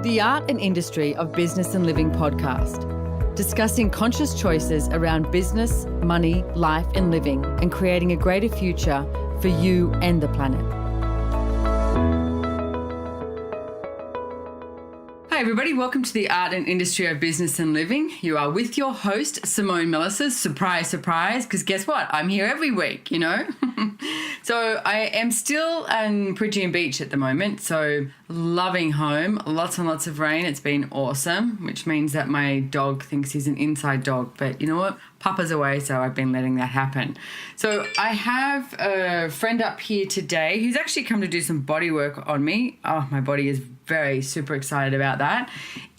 The Art and Industry of Business and Living podcast, discussing conscious choices around business, money, life and living, and creating a greater future for you and the planet. Hi everybody, welcome to the Art and Industry of Business and Living. You are with your host, Simone Milasas. Surprise, surprise, because guess what? I'm here every week, you know? So I am still in Brisbane Beach at the moment, so loving home, lots and lots of rain. It's been awesome, which means that my dog thinks he's an inside dog, but you know what? Papa's away, so I've been letting that happen. So I have a friend up here today who's actually come to do some body work on me. Oh, my body is very super excited about that.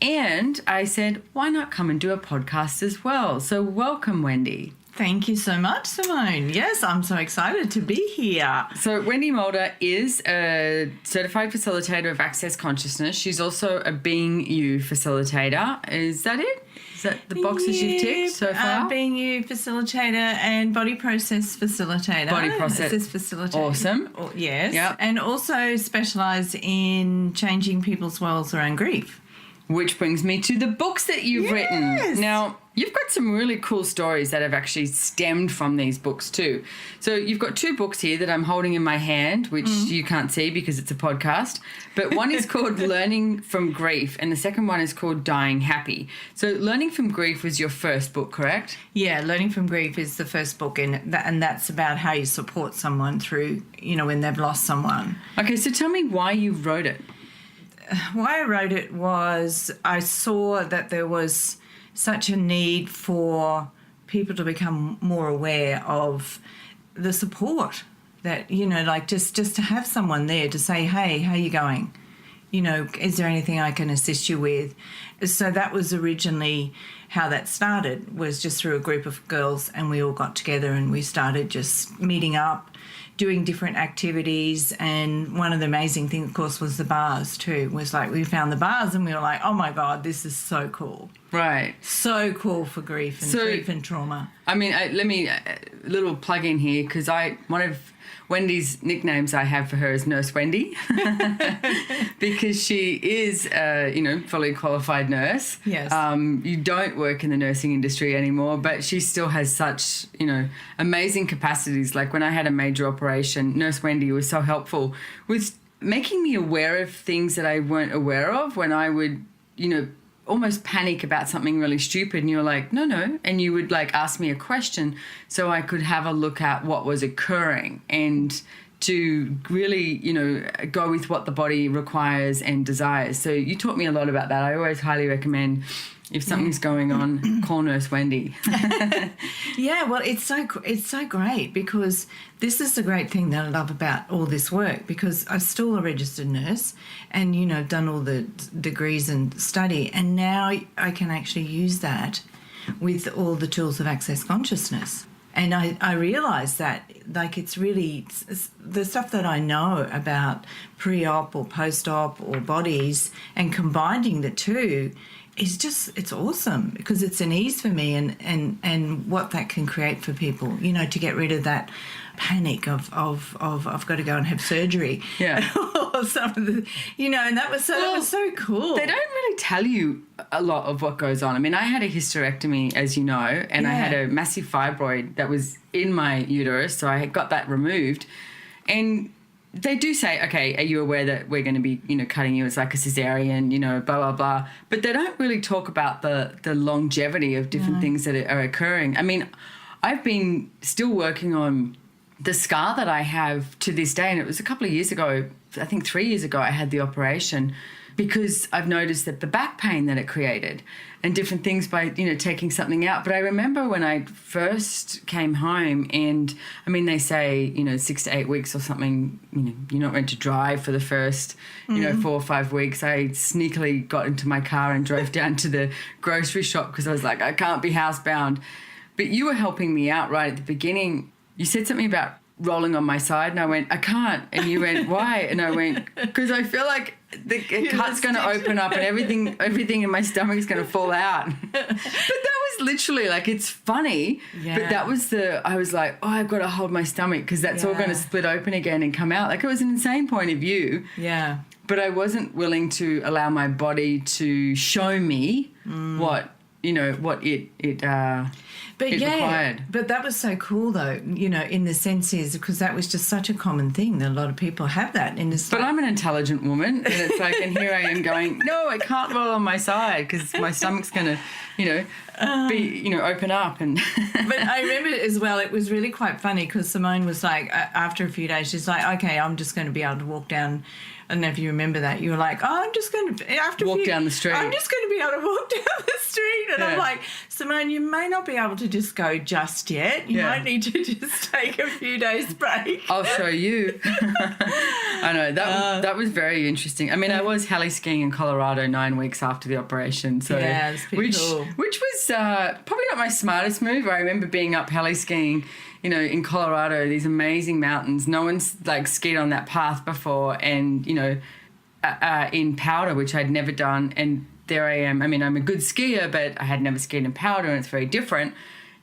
And I said, why not come and do a podcast as well? So welcome, Wendy. Thank you so much, Simone. Yes, I'm so excited to be here. So Wendy Mulder is a certified facilitator of access consciousness. She's also a Being You facilitator. Is that it? Is that the boxes you've ticked so far? Being You facilitator and body process facilitator. Body process facilitator. Awesome. Yes. Yep. And also specialise in changing people's worlds around grief. Which brings me to the books that you've written. Now, you've got some really cool stories that have actually stemmed from these books too. So you've got two books here that I'm holding in my hand, which you can't see because it's a podcast. But one is called Learning from Grief and the second one is called Dying Happy. So Learning from Grief was your first book, correct? Yeah, Learning from Grief is the first book and that's about how you support someone through, when they've lost someone. Okay, so tell me why you wrote it. Why I wrote it was I saw that there was such a need for people to become more aware of the support that, just to have someone there to say, hey, how are you going? Is there anything I can assist you with? So that was originally how that started, was just through a group of girls and we all got together and we started just meeting up, doing different activities. And one of the amazing things, of course, was the bars too. Was like we found the bars and we were like, oh my God, this is so cool. Right. So cool for grief and trauma. I mean, let me, little plug in here, because one of Wendy's nicknames I have for her is Nurse Wendy because she is, fully qualified nurse. Yes. You don't work in the nursing industry anymore, but she still has such, amazing capacities. Like when I had a major operation, Nurse Wendy was so helpful with making me aware of things that I weren't aware of when I would, almost panic about something really stupid and you're like, no. And you would ask me a question so I could have a look at what was occurring and to really, go with what the body requires and desires. So you taught me a lot about that. I always highly recommend if something's going on, call Nurse Wendy. Yeah, well, it's so great because this is the great thing that I love about all this work, because I'm still a registered nurse and, I've done all the degrees and study, and now I can actually use that with all the tools of access consciousness. And I realise that, it's really the stuff that I know about pre-op or post-op or bodies and combining the two it's awesome because it's an ease for me and what that can create for people, to get rid of that panic of I've got to go and have surgery. Yeah. Or some of the, and that was so cool. They don't really tell you a lot of what goes on. I mean, I had a hysterectomy, as you know, and I had a massive fibroid that was in my uterus, so I had got that removed. And they do say, okay, are you aware that we're going to be, cutting you as like a cesarean, blah, blah, blah. But they don't really talk about the longevity of different things that are occurring. I mean, I've been still working on the scar that I have to this day. And it was a couple of years ago, I think 3 years ago, I had the operation because I've noticed that the back pain that it created and different things by, taking something out. But I remember when I first came home and, I mean, they say, 6 to 8 weeks or something, you're not meant to drive for the first, 4 or 5 weeks. I sneakily got into my car and drove down to the grocery shop because I was like, I can't be housebound. But you were helping me out right at the beginning. You said something about rolling on my side and I went, I can't. And you went, why? And I went, because I feel like the cut's going to open up and everything in my stomach is going to fall out. But that was literally it's funny. Yeah. But that was I was like, oh, I've got to hold my stomach because that's all going to split open again and come out. It was an insane point of view. Yeah. but I wasn't willing to allow my body to show me what it required. But that was so cool though, in the sense is because that was just such a common thing that a lot of people have that. But I'm an intelligent woman, and it's like, and here I am going, no, I can't roll on my side because my stomach's going to, open up. And But I remember as well, it was really quite funny because Simone was like, after a few days, she's like, okay, I'm just going to be able to walk down. I don't know if you remember that. You were like, oh, I'm just going to walk down the street. I'm just going to be able to walk down the street. And I'm like, Simone, you may not be able to just go just yet. You might need to just take a few days break. I'll show you. I know, that was very interesting. I mean, I was heli skiing in Colorado 9 weeks after the operation. So yeah, it's pretty cool. Which was probably not my smartest move. I remember being up heli skiing, in Colorado, these amazing mountains. No one's skied on that path before, and in powder, which I'd never done, and there I am. I mean, I'm a good skier, but I had never skied in powder, and it's very different.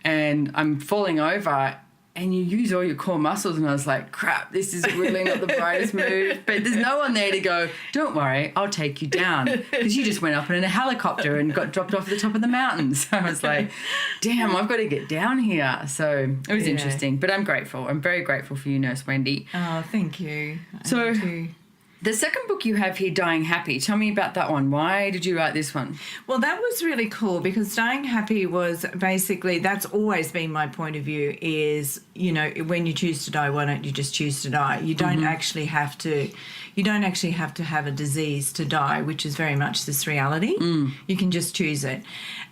And I'm falling over, and you use all your core muscles, and I was like, crap, this is really not the brightest move. But there's no one there to go, don't worry, I'll take you down, because you just went up in a helicopter and got dropped off the top of the mountain. So I was like, damn, I've got to get down here. So it was interesting, but I'm grateful. I'm very grateful for you, Nurse Wendy. Oh, thank you. So the second book you have here, Dying Happy, tell me about that one. Why did you write this one? Well, that was really cool because Dying Happy was basically, that's always been my point of view is, when you choose to die, why don't you just choose to die? You don't actually have to have a disease to die, which is very much this reality. You can just choose it.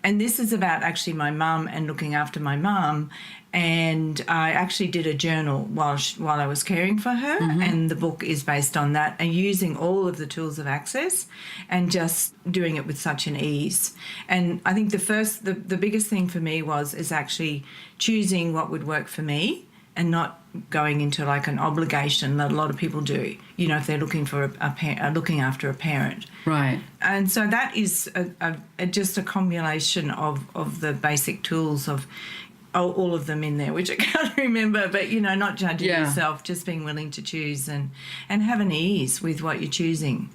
And this is about actually my mum and looking after my mum. And I actually did a journal while I was caring for her, and the book is based on that and using all of the tools of access and just doing it with such an ease. And I think the biggest thing for me is actually choosing what would work for me and not going into an obligation that a lot of people do, if they're looking for looking after a parent. Right. And so that is just a combination of the basic tools of all of them in there, which I can't remember, but, not judging yourself, just being willing to choose and have an ease with what you're choosing.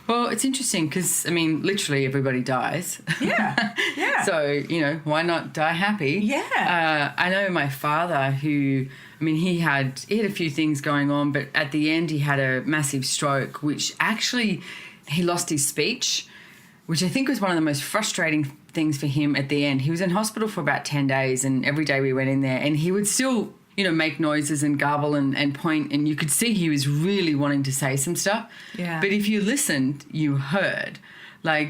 Well, it's interesting because, I mean, literally everybody dies. Yeah, yeah. So, why not die happy? Yeah. I know my father he had a few things going on, but at the end he had a massive stroke, which actually he lost his speech, which I think was one of the most frustrating things for him at the end. He was in hospital for about 10 days, and every day we went in there, and he would still, make noises and garble and point, and you could see he was really wanting to say some stuff. Yeah. But if you listened, you heard. A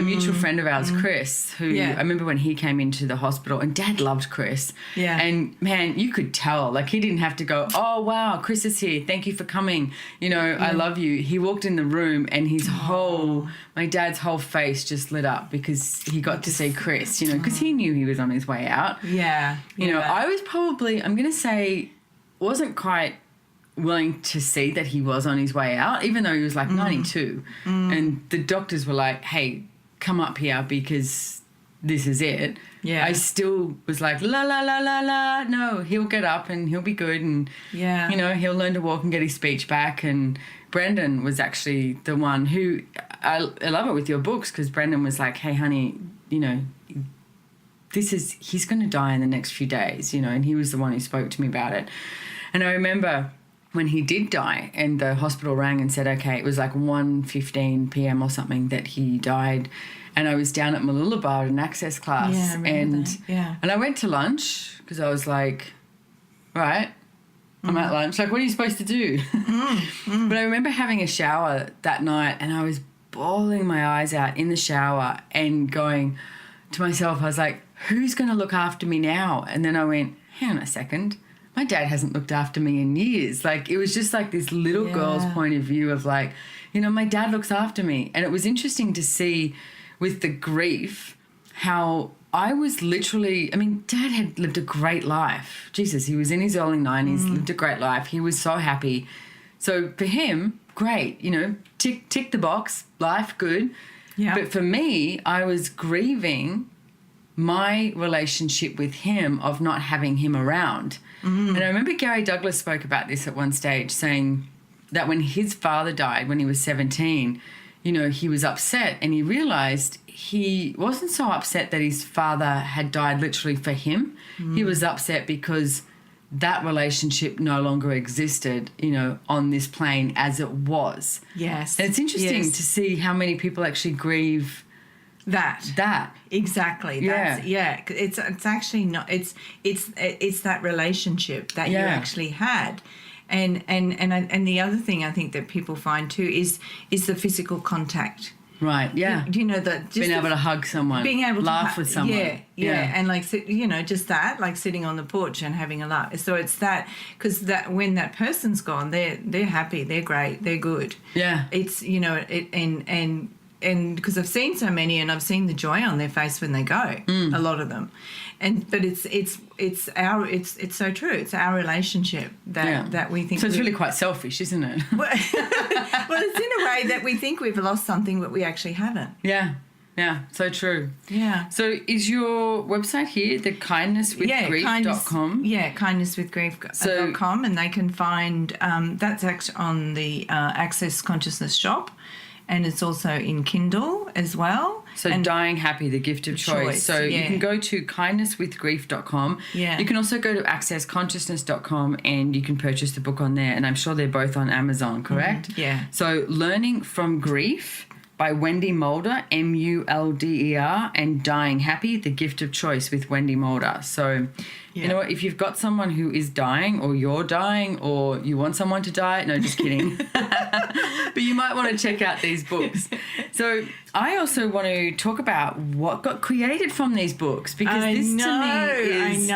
mutual friend of ours, Chris, who I remember when he came into the hospital, and Dad loved Chris. Yeah. And, man, you could tell. He didn't have to go, oh, wow, Chris is here. Thank you for coming. I love you. He walked in the room and my dad's whole face just lit up because he got to see Chris, because he knew he was on his way out. Yeah. I was probably, I'm going to say, wasn't quite willing to see that he was on his way out, even though he was 92. And the doctors were like, hey, come up here because this is it. Yeah. I still was like, la, la, la, la, la. No, he'll get up and he'll be good. And, he'll learn to walk and get his speech back. And Brendan was actually the one who, I love it with your books because Brendan was like, hey, honey, he's going to die in the next few days, and he was the one who spoke to me about it. And I remember when he did die and the hospital rang and said, okay, it was 1:15 p.m. or something that he died, and I was down at Mooloolaba at an access class. Yeah, I remember that. Yeah. And I went to lunch because I was like, right, I'm at lunch. What are you supposed to do? But I remember having a shower that night and I was bawling my eyes out in the shower and going to myself, I was like, who's going to look after me now? And then I went, hang on a second. My dad hasn't looked after me in years. It was just this little girl's point of view of my dad looks after me. And it was interesting to see with the grief how I was literally, Dad had lived a great life. Jesus, he was in his early 90s, lived a great life. He was so happy. So for him, great, tick the box, life good. Yeah. But for me, I was grieving my relationship with him of not having him around. And I remember Gary Douglas spoke about this at one stage, saying that when his father died when he was 17, you know, he was upset, and he realised he wasn't so upset that his father had died literally for him. He was upset because that relationship no longer existed, you know, on this plane as it was. Yes. And it's interesting to see how many people actually grieve that. Exactly. It's actually not. It's that relationship that you actually had. And the other thing I think that people find too is the physical contact. Right. Yeah. You know, that being able to hug someone, being able to laugh with someone. Yeah, and like, you know, just that, like sitting on the porch and having a laugh. So it's that, because that when that person's gone, they're happy, they're great, they're good. Yeah. It's, you know, and because I've seen so many, and I've seen the joy on their face when they go, a lot of them, but it's so true. It's our relationship that we think. So it's really quite selfish, isn't it? Well, it's in a way that we think we've lost something, but we actually haven't. Yeah. Yeah, so true. Yeah. So is your website here, the kindnesswithgrief.com? kindnesswithgrief.com, and they can find, that's actually on the Access Consciousness shop, and it's also in Kindle as well. So Dying Happy, the gift of choice. So you can go to kindnesswithgrief.com. Yeah. You can also go to accessconsciousness.com and you can purchase the book on there. And I'm sure they're both on Amazon, correct? Yeah. So Learning from Grief by Wendy Mulder, Mulder, and Dying Happy, the gift of choice with Wendy Mulder. So, you know what, if you've got someone who is dying, or you're dying, or you want someone to die, no, just kidding. But you might want to check out these books. So I also want to talk about what got created from these books, because this to me is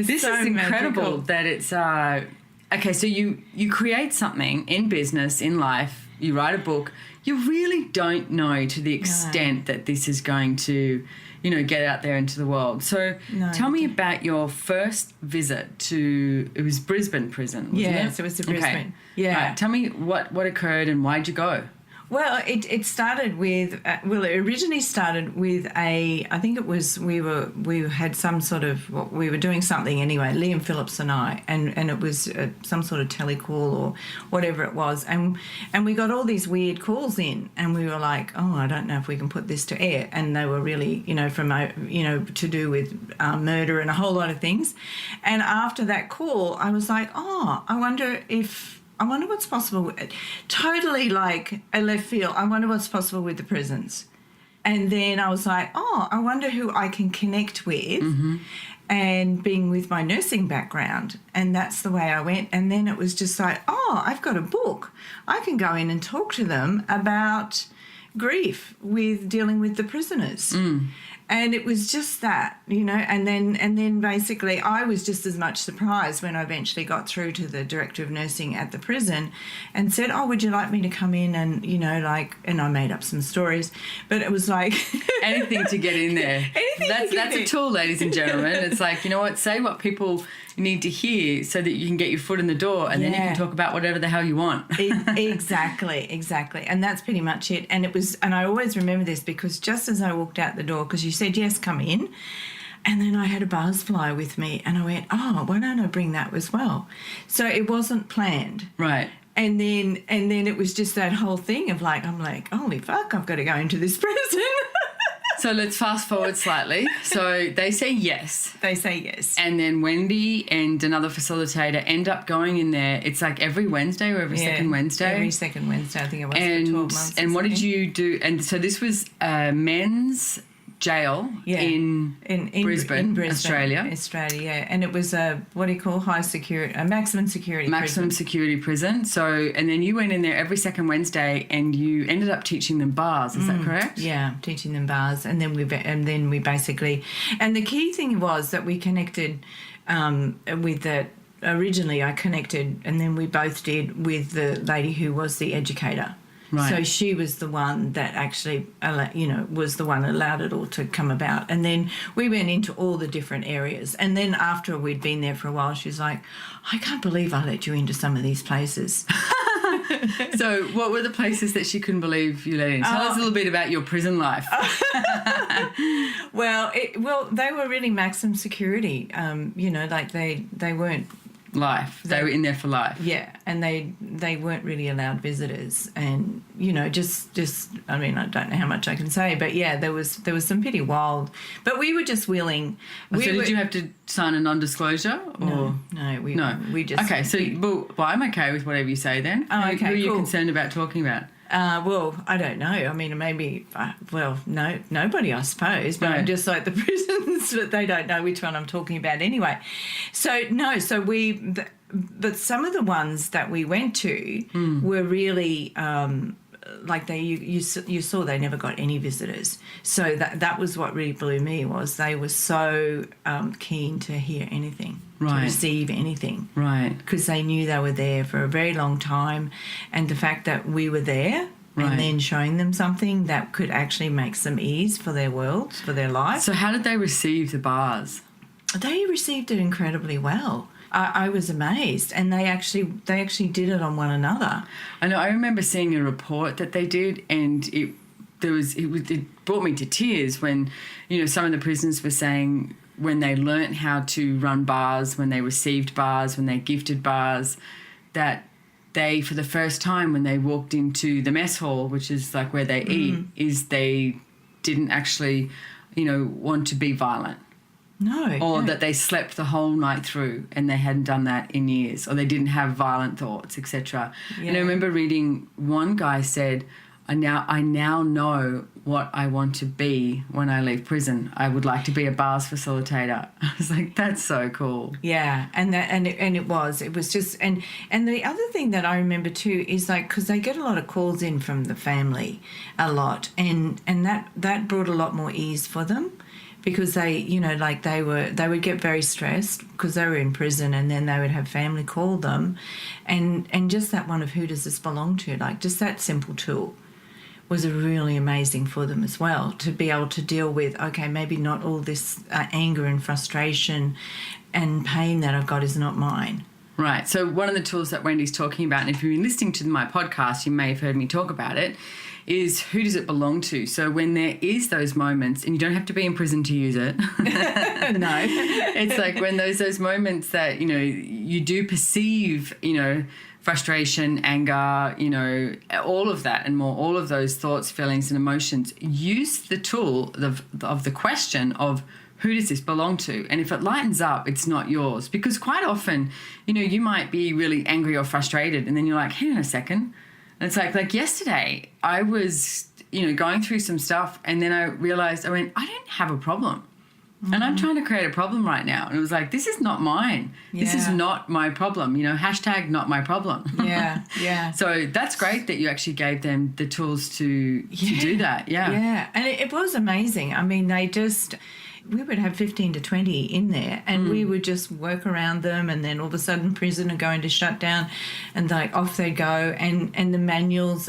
this is incredible magical. That it's okay, so you create something in business, in life, you write a book, you really don't know to the extent that this is going to, you know, get out there into the world. So tell me about your first visit to, it was Brisbane prison, wasn't it? Yes, it was to Brisbane. Okay. Yeah. Right. Tell me what occurred and why'd you go? Well, it started with, it originally started with I think it was, we had some sort of, we were doing something anyway, Liam Phillips and I, and it was some sort of telecall or whatever it was, and we got all these weird calls in, and we were like, oh, I don't know if we can put this to air, and they were really, you know, from, you know, to do with murder and a whole lot of things, and after that call, I was like, oh, I wonder what's possible. Totally like a left field. I wonder what's possible with the prisons. And then I was like, oh, I wonder who I can connect with, and being with my nursing background. And that's the way I went. And then it was just like, oh, I've got a book. I can go in and talk to them about grief with dealing with the prisoners. And it was just that, you know, and then basically I was just as much surprised when I eventually got through to the director of nursing at the prison and said, oh, would you like me to come in and, you know, like, and I made up some stories, but it was like... Anything to get in there. That's a tool, ladies and gentlemen. It's like, you know what, say what people need to hear so that you can get your foot in the door, and then you can talk about whatever the hell you want. Exactly. And that's pretty much it. And it was, and I always remember this because just as I walked out the door, because you said, yes, come in. And then I had a bars fly with me and I went, oh, why don't I bring that as well? So it wasn't planned. Right. And then it was just that whole thing of like, I'm like, holy fuck, I've got to go into this prison. So let's fast forward slightly. So they say yes. They say yes. And then Wendy and another facilitator end up going in there. It's like every Wednesday or every second Wednesday? Every second Wednesday, I think it was, for 12 months. And what did you do? And so this was men's jail in Brisbane, Australia. And it was a, what do you call, high security, a maximum security security prison. So, and then you went in there every second Wednesday and you ended up teaching them bars, is that correct? Yeah, teaching them bars. And then we basically, and the key thing was that we connected with the, originally I connected, and then we both did, with the lady who was the educator. Right. So she was the one that actually, you know, was the one that allowed it all to come about. And then we went into all the different areas. And then after we'd been there for a while, she's like, I can't believe I let you into some of these places. So what were the places that she couldn't believe you let in? Tell us a little bit about your prison life. Well, they were really maximum security. You know, like they weren't life. They were in there for life. Yeah, and they weren't really allowed visitors, and just I mean, I don't know how much I can say, but yeah, there was some pretty wild. But we were just willing. Did you have to sign a non-disclosure? Or? No, we just okay. So well, I'm okay with whatever you say then. Oh, okay, who are you cool. concerned about talking about? Well, I don't know. I mean, maybe, no, nobody, I suppose. But No. I'm just like the prisons, but they don't know which one I'm talking about anyway. So, no, but some of the ones that we went to were really, like you saw they never got any visitors. So that was what really blew me, was they were so keen to hear anything. Right. To receive anything. Right. Because they knew they were there for a very long time, and the fact that we were there Right. and then showing them something that could actually make some ease for their world, for their life. So how did they receive the bars? They received it incredibly well. I was amazed, and they actually did it on one another. I know. I remember seeing a report that they did, and it brought me to tears when, some of the prisoners were saying when they learnt how to run bars, when they received bars, when they gifted bars, that they, for the first time when they walked into the mess hall, which is like where they eat, is they didn't actually, want to be violent. No. Or that they slept the whole night through and they hadn't done that in years, or they didn't have violent thoughts, etc. Yeah. And I remember reading one guy said, I now know what I want to be when I leave prison. I would like to be a bars facilitator. I was like, that's so cool. Yeah, it was just and the other thing that I remember too is like, because they get a lot of calls in from the family, a lot, and that brought a lot more ease for them. Because they, they would get very stressed because they were in prison, and then they would have family call them, and just that one of who does this belong to, like just that simple tool was really amazing for them as well, to be able to deal with, okay, maybe not all this anger and frustration and pain that I've got is not mine. Right. So one of the tools that Wendy's talking about, and if you've been listening to my podcast, you may have heard me talk about it, is who does it belong to? So when there is those moments, and you don't have to be in prison to use it. No. It's like when those moments that, you do perceive, frustration, anger, all of that and more, all of those thoughts, feelings and emotions, use the tool of the question of who does this belong to? And if it lightens up, it's not yours. Because quite often, you might be really angry or frustrated, and then you're like, hang on a second. And it's like yesterday, I was, going through some stuff, and then I realised, I don't have a problem. Mm-hmm. And I'm trying to create a problem right now. And it was like, this is not mine. Yeah. This is not my problem. # not my problem. Yeah, yeah. So that's great that you actually gave them the tools to do that. Yeah. Yeah, and it was amazing. I mean, we would have 15 to 20 in there, and we would just work around them, and then all of a sudden prison are going to shut down, and like off they go, and the manuals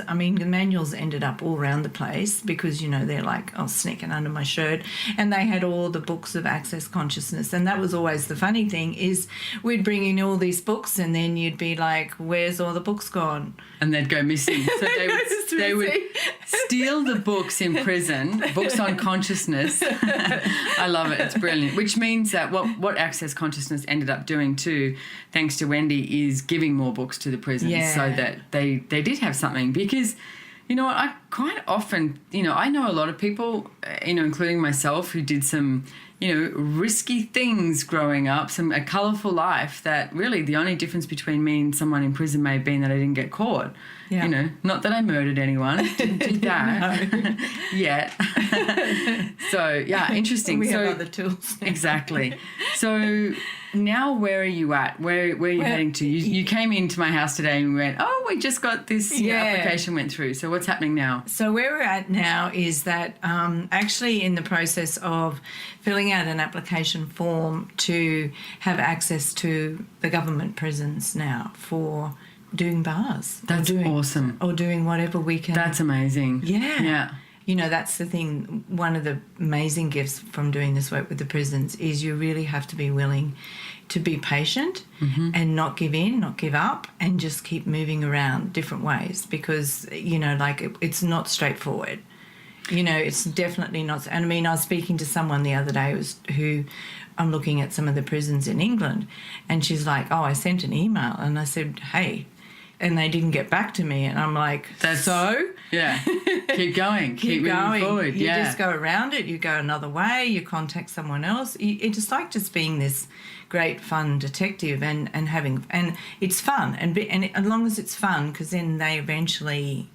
ended up all around the place because they're like, oh, sneaking under my shirt, and they had all the books of access consciousness. And that was always the funny thing, is we'd bring in all these books, and then you'd be like, where's all the books gone? And they'd go missing. So they would steal the books in prison, books on consciousness. I love it. It's brilliant. Which means that what Access Consciousness ended up doing too, thanks to Wendy, is giving more books to the prisons so that they did have something. Because, I quite often, I know a lot of people, including myself, who did some, risky things growing up, a colourful life, that really the only difference between me and someone in prison may have been that I didn't get caught. Yeah. Not that I murdered anyone. Didn't do that yet. So, yeah, interesting. We have other tools now. Exactly. So now where are you at? Where are you heading to? You came into my house today and we went, oh, we just got this application went through. So what's happening now? So where we're at now is that actually in the process of filling out an application form to have access to the government prisons now for doing bars. That's awesome. Or doing whatever we can. That's amazing. Yeah. That's the thing. One of the amazing gifts from doing this work with the prisons is you really have to be willing to be patient and not give in, not give up, and just keep moving around different ways, because, it's not straightforward. You know, it's definitely not. And I mean, I was speaking to someone the other day who I'm looking at some of the prisons in England, and she's like, oh, I sent an email. And I said, hey, and they didn't get back to me. And I'm like, so? Yeah. Keep going. Keep moving forward. You just go around it. You go another way. You contact someone else. It's just like just being this great fun detective and having, and it's fun. And as long as it's fun, because then they eventually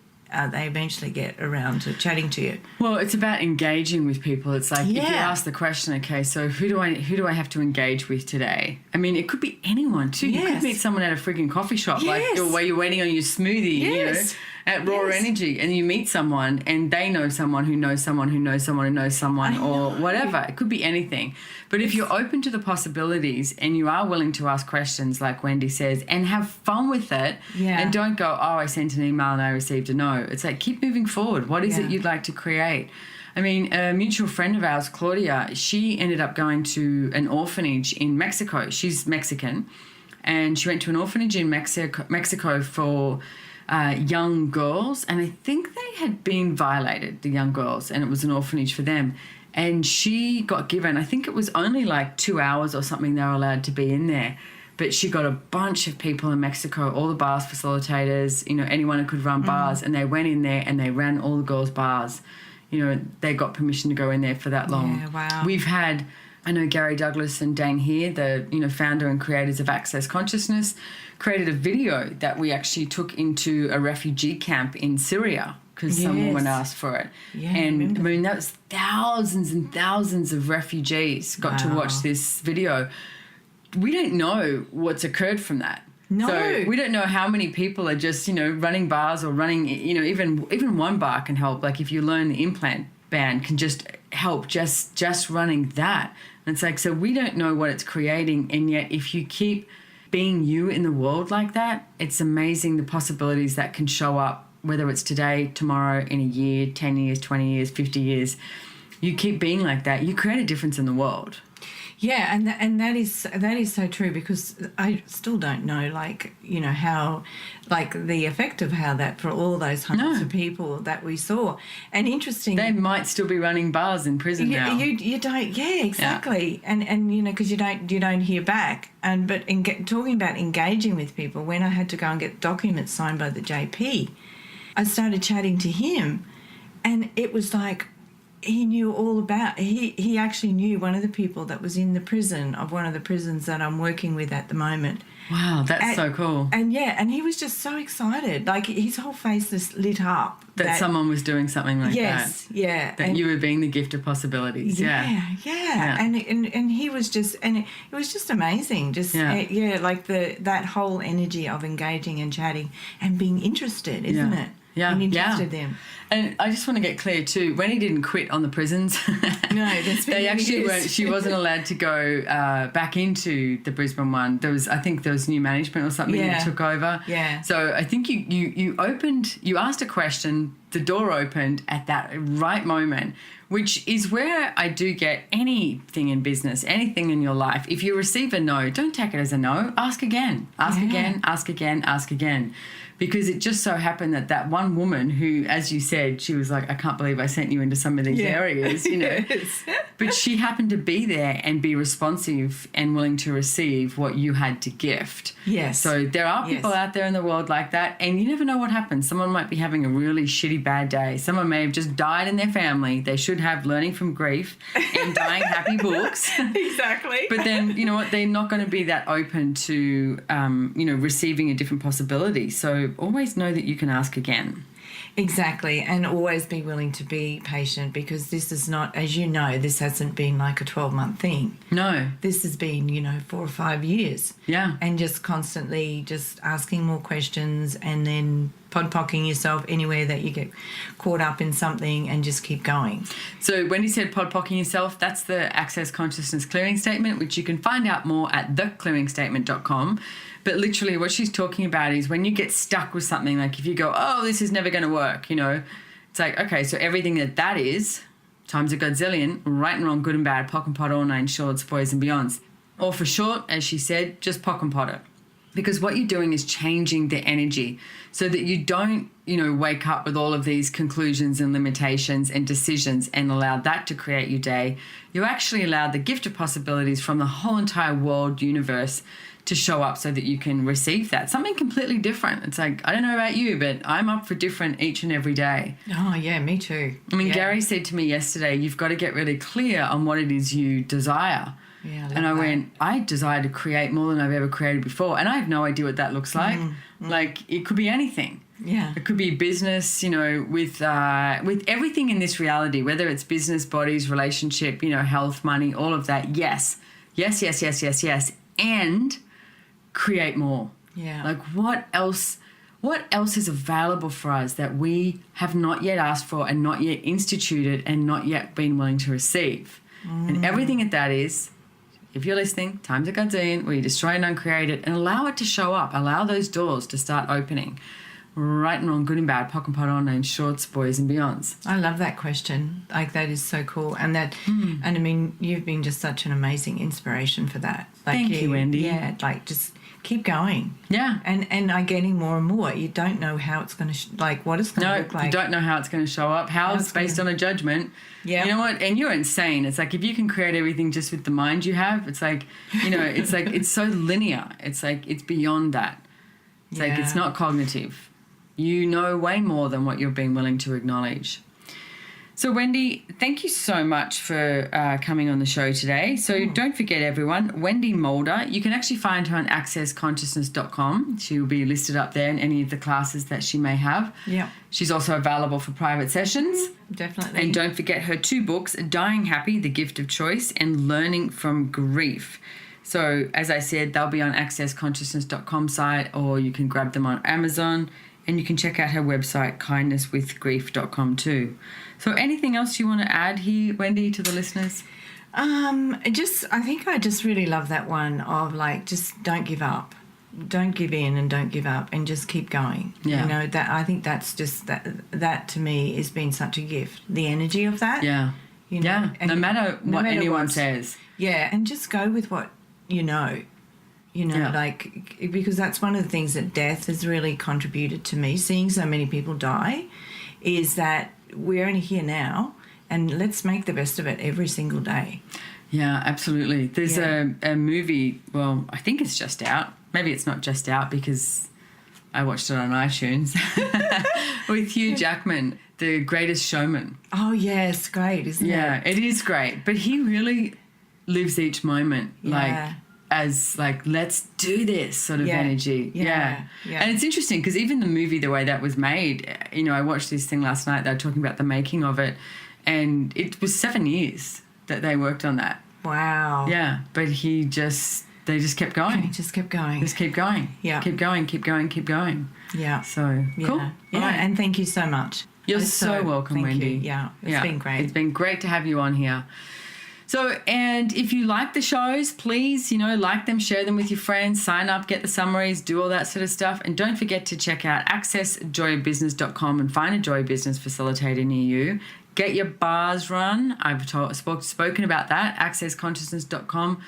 get around to chatting to you. Well, it's about engaging with people. It's like if you ask the question, okay, so who do I have to engage with today? I mean, it could be anyone too. Yes. You could meet someone at a freaking coffee shop, like where you're waiting on your smoothie, you know, at Raw Energy, and you meet someone and they know someone who knows someone who knows someone who knows someone or whatever. It could be anything. But if you're open to the possibilities and you are willing to ask questions like Wendy says and have fun with it and don't go, oh, I sent an email and I received a no. It's like, keep moving forward. What is it you'd like to create? I mean, a mutual friend of ours, Claudia, she ended up going to an orphanage in Mexico. She's Mexican. And she went to an orphanage in Mexico for young girls. And I think they had been violated, the young girls, and it was an orphanage for them. And she got given, I think it was only like 2 hours or something they were allowed to be in there. But she got a bunch of people in Mexico, all the bars facilitators, you know, anyone who could run bars. And they went in there and they ran all the girls' bars. You know, they got permission to go in there for that long. Yeah, wow. We've had, I know Gary Douglas and Dane here, the, you know, founder and creators of Access Consciousness, created a video that we actually took into a refugee camp in Syria because some woman asked for it. Yeah, and I mean, that was thousands and thousands of refugees got to watch this video. We don't know what's occurred from that. No. So we don't know how many people are just, you know, running bars or running, you know, even one bar can help. Like if you learn the implant band can just help just running that. And it's like, so we don't know what it's creating. And yet if you keep being you in the world like that, it's amazing the possibilities that can show up, whether it's today, tomorrow, in a year, 10 years, 20 years, 50 years. You keep being like that, you create a difference in the world. Yeah, and that is so true, because I still don't know, like, you know, how, like, the effect of how that for all those hundreds of people that we saw. And interesting, they might still be running bars in prison now. You don't, exactly, and you know, because you don't hear back. And but talking about engaging with people, when I had to go and get documents signed by the JP, I started chatting to him, and it was like, he knew all about, he actually knew one of the people that was in the prison of one of the prisons that I'm working with at the moment. Wow, that's so cool. And and he was just so excited. Like his whole face just lit up. That someone was doing something like that. Yes, yeah. That you were being the gift of possibilities. Yeah. And he was just, and it was just amazing. Just, like that whole energy of engaging and chatting and being interested, isn't it? Yeah, and interested them. And I just want to get clear too, Wendy didn't quit on the prisons. No, that's they actually weren't. She wasn't allowed to go back into the Brisbane one. I think there was new management or something that took over. Yeah. So I think you asked a question, the door opened at that right moment, which is where I do get anything in business, anything in your life. If you receive a no, don't take it as a no. Ask again. Ask again, ask again, ask again. Because it just so happened that one woman who, as you said, she was like, I can't believe I sent you into some of these areas, you know. But she happened to be there and be responsive and willing to receive what you had to gift. Yes. So there are people out there in the world like that, and you never know what happens. Someone might be having a really shitty bad day. Someone may have just died in their family. They should have Learning from Grief and Dying Happy books. Exactly. But then, you know what, they're not going to be that open to, you know, receiving a different possibility. So always know that you can ask again. Exactly, and always be willing to be patient, because this is not, as you know, this hasn't been like a 12-month thing. No. This has been, you know, 4 or 5 years. Yeah. And just constantly just asking more questions and then podpocking yourself anywhere that you get caught up in something, and just keep going. So Wendy said podpocking yourself, that's the Access Consciousness Clearing Statement, which you can find out more at theclearingstatement.com. But literally what she's talking about is when you get stuck with something, like if you go, oh, this is never going to work, you know, it's like, okay, so everything that is, times a godzillion, right and wrong, good and bad, pock and pot, all nine shorts, boys and beyonds. Or for short, as she said, just pock and pot it. Because what you're doing is changing the energy so that you don't, wake up with all of these conclusions and limitations and decisions and allow that to create your day. You actually allow the gift of possibilities from the whole entire world, universe, to show up so that you can receive that. Something completely different. It's like, I don't know about you, but I'm up for different each and every day. Oh, yeah, me too. I mean, yeah. Gary said to me yesterday, you've got to get really clear on what it is you desire. Yeah, and I went, I desire to create more than I've ever created before. And I have no idea what that looks like. Like, it could be anything. Yeah. It could be business, with everything in this reality, whether it's business, bodies, relationship, health, money, all of that. Yes. Yes, yes, yes, yes, yes. And create more. Yeah. Like, what else is available for us that we have not yet asked for and not yet instituted and not yet been willing to receive? And everything at that is, if you're listening, times a gazillion, where you destroy and uncreate it and allow it to show up. Allow those doors to start opening. Right and wrong, good and bad, pock and pot on, and shorts, boys and beyonds. I love that question. Like, that is so cool. And and I mean, you've been just such an amazing inspiration for that. Like, Thank you, Wendy. Yeah, like, just keep going. Yeah. And I'm getting more and more. You don't know how it's going to, what it's going to look like. You don't know how it's going to show up. How it's based on a judgment. Yeah. You know what? And you're insane. It's like, if you can create everything just with the mind you have, it's like, it's like, it's so linear. It's like, it's beyond that. It's like, it's not cognitive. You know way more than what you're being willing to acknowledge. So, Wendy, thank you so much for coming on the show today. So don't forget, everyone, Wendy Mulder. You can actually find her on accessconsciousness.com. She will be listed up there in any of the classes that she may have. Yeah. She's also available for private sessions. Definitely. And don't forget her 2 books, Dying Happy, The Gift of Choice, and Learning from Grief. So, as I said, they'll be on accessconsciousness.com site, or you can grab them on Amazon. And you can check out her website, kindnesswithgrief.com too. So anything else you want to add here, Wendy, to the listeners? I think I just really love that one of, like, just don't give up. Don't give in and don't give up, and just keep going. Yeah. That I think that's just that to me has been such a gift. The energy of that. Yeah. Yeah. No matter what anyone says. Yeah, and just go with what you know. Like, because that's one of the things that death has really contributed to me, seeing so many people die, is that we're only here now, and let's make the best of it every single day. Yeah, absolutely. There's a movie, well, I think it's just out. Maybe it's not just out because I watched it on iTunes, with Hugh Jackman, The Greatest Showman. Oh, yes, great, isn't it? Yeah, it is great. But he really lives each moment, as like, let's do this sort of energy. Yeah. And it's interesting because even the movie, the way that was made, I watched this thing last night. They were talking about the making of it, and it was 7 years that they worked on that. Wow. Yeah. But they just kept going. He just kept going. Just keep going. Yeah. Keep going, keep going, keep going. Yeah. So, cool. Yeah. Right. And thank you so much. You're so welcome, Wendy. You. Yeah. It's been great. It's been great to have you on here. So, and if you like the shows, please, like them, share them with your friends, sign up, get the summaries, do all that sort of stuff. And don't forget to check out accessjoyofbusiness.com and find a Joy Business facilitator near you. Get your bars run. I've spoken about that, accessconsciousness.com.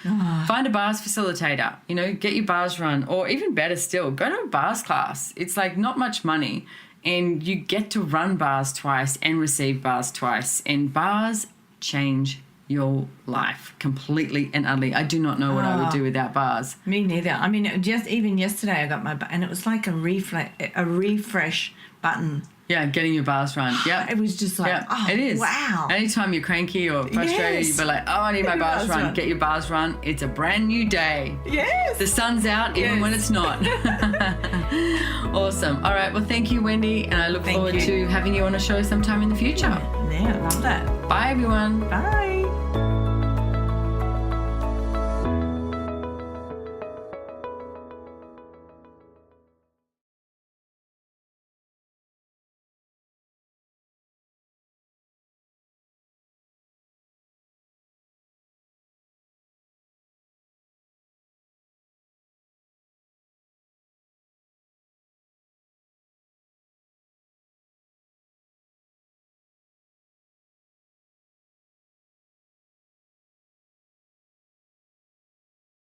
Find a bars facilitator, get your bars run. Or even better still, go to a bars class. It's like not much money. And you get to run bars twice and receive bars twice. And bars change your life completely and utterly. I do not know what I would do without bars. Me neither. I mean, just even yesterday I got and it was like a refresh button. Yeah, getting your bars run. Yeah, it was just like, it is. Wow. Anytime you're cranky or frustrated, you'll be like, I need my bars run. Get your bars run. It's a brand new day. Yes. The sun's out even when it's not. Awesome. All right. Well, thank you, Wendy, and I look forward to having you on a show sometime in the future. Yeah, I love that. Bye, everyone. Bye.